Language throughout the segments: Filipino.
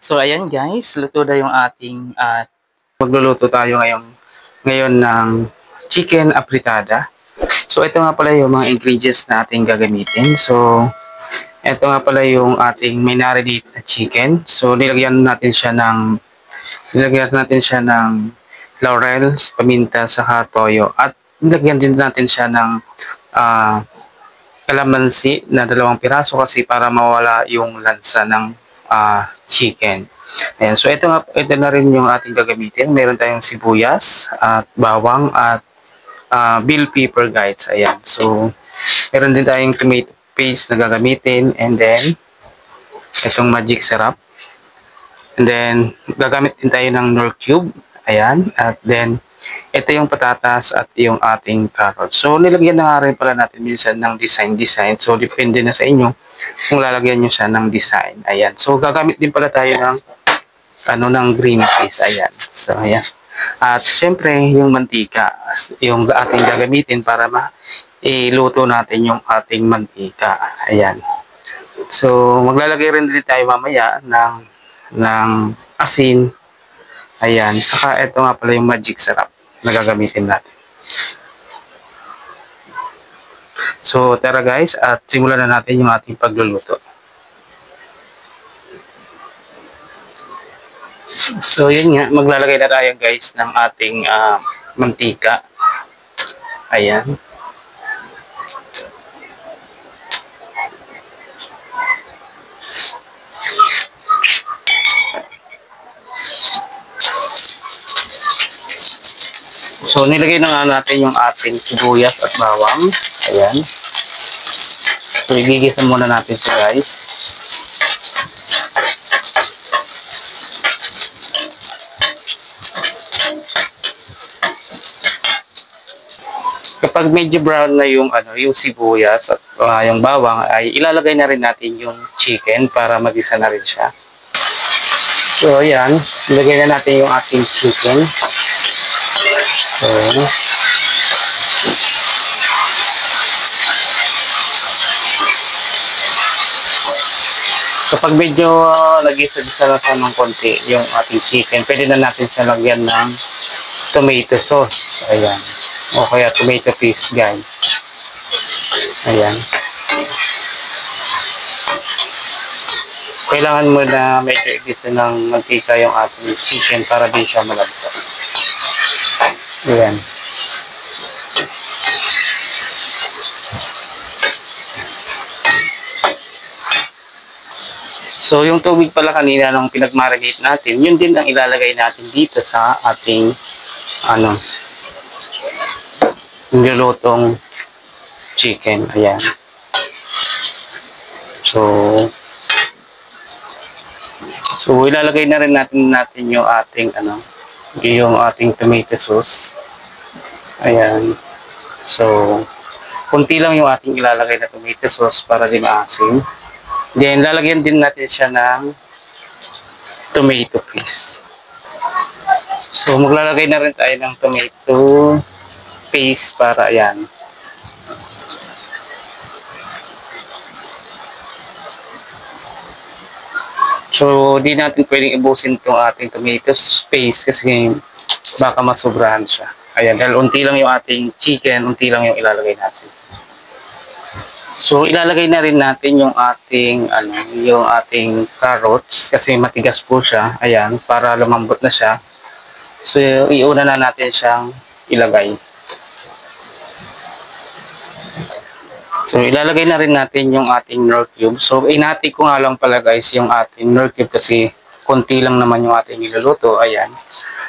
So ayan guys, luto na yung ating magluluto tayo ngayon ng chicken apritada. So ito nga pala yung mga ingredients na ating gagamitin. So ito nga pala yung ating marinate na chicken. So nilagyan natin siya ng laurel, paminta, saka toyo, at nilagyan din natin siya ng kalamansi na 2 piraso kasi para mawala yung lansa ng chicken. Ayan, so ito na rin yung ating gagamitin. Meron tayong sibuyas at bawang at bell pepper guys. Ayan. So meron din tayong tomato paste na gagamitin, and then itong magic syrup. And then gagamit din tayo ng Knorr cube. Ayan. At then ito yung patatas at yung ating carrots. So nilagyan na nga rin pala natin minsan ng design. So depende na sa inyo kung lalagyan nyo siya ng design. Ayan. So gagamit din pala tayo ng green peas. Ayan. So ayan. At syempre yung mantika yung ating gagamitin para iluto natin yung ating mantika. Ayan. So maglalagay rin din tayo mamaya ng asin. Ayan. Saka ito nga pala yung magic syrup na gagamitin natin. So tara guys, at simulan na natin yung ating pagluluto. So yun nga, maglalagay na tayo guys ng ating mantika. Ayan. So nilagay na nga natin yung ating sibuyas at bawang. Ayan. So igigisa muna natin ito guys. Kapag medyo brown na yung sibuyas at yung bawang, ay ilalagay na rin natin yung chicken para magisa na rin siya. So ayan, ilagay na natin yung ating chicken. So, kapag medyo nag-isa-isa na siya ng konti yung ating chicken, pwede na natin siya lagyan ng tomato sauce. Ayan. O kaya tomato paste guys. Ayan. Kailangan mo na medyo igisa ng mantika yung ating chicken para di siya malabsa. Ayan. So yung tubig pala kanina nung pinag-marinate natin, yun din ang ilalagay natin dito sa ating nilulutong chicken. Ayan. So ilalagay na rin natin yung ating yung ating tomato sauce. Ayan. So kunti lang yung ating ilalagay na tomato sauce para di maasim. Then lalagyan din natin siya ng tomato paste. So maglalagay na rin tayo ng tomato paste para ayan. So di natin pwedeng ibusin itong ating tomato paste kasi baka masobrahan siya. Ayan, dahil unti lang yung ating chicken, unti lang yung ilalagay natin. So ilalagay na rin natin yung ating carrots kasi matigas po siya. Ayan, para lumambot na siya. So iuna na natin siyang ilagay. So ilalagay na rin natin yung ating Knorr cube. So inati ko nga lang pala guys yung ating Knorr cube kasi konti lang naman yung ating niluluto. Ayan.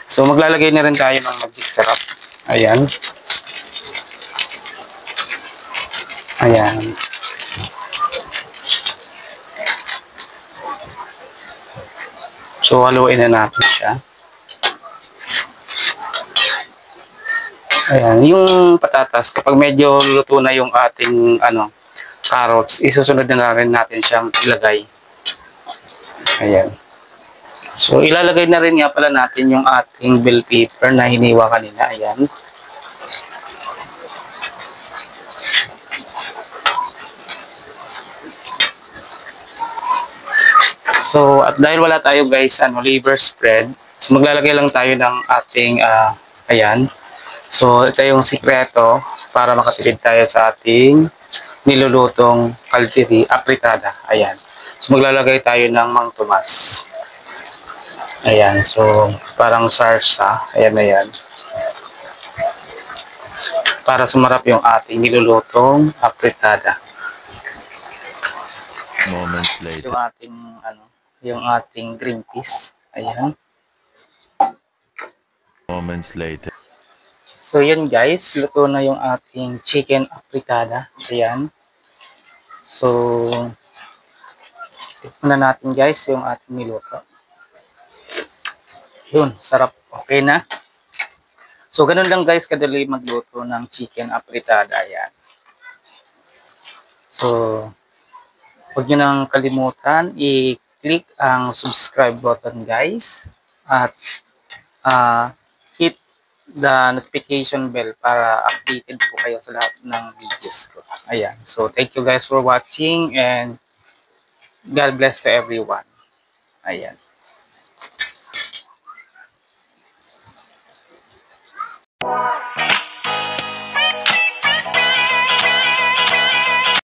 So maglalagay na rin tayo ng magic syrup. Ayan. Ayan. So haluin na natin siya. Ayan, yung patatas kapag medyo luto na yung ating carrots, isusunod na rin natin siyang ilagay. Ayan. So ilalagay na rin nga pala natin yung ating bell pepper na hiniwa kanina. Ayan. So, at dahil wala tayo guys, liver spread, so maglalagay lang tayo ng ating, ayan. So, ito yung sikreto para makatipid tayo sa ating nilulutong kaldereta apritada. Ayan. So, maglalagay tayo ng Mang Tomas. Ayan. So, parang sarsa. Ayan na yan. Para sumarap yung ating nilulutong apritada. Moments later. Yung ating, yung ating green peas. Ayan. Moments later. So, yun guys. Luto na yung ating chicken apritada. Ayan. So, tikman na natin guys yung ating niluto. Yun, sarap. Okay na. So, ganun lang guys kadali magluto ng chicken apritada. Ayan. So, huwag nyo nang kalimutan i-click ang subscribe button guys. At hit the notification bell para updated po kayo sa lahat ng videos ko. Ayan. So, thank you guys for watching and God bless to everyone. Ayan.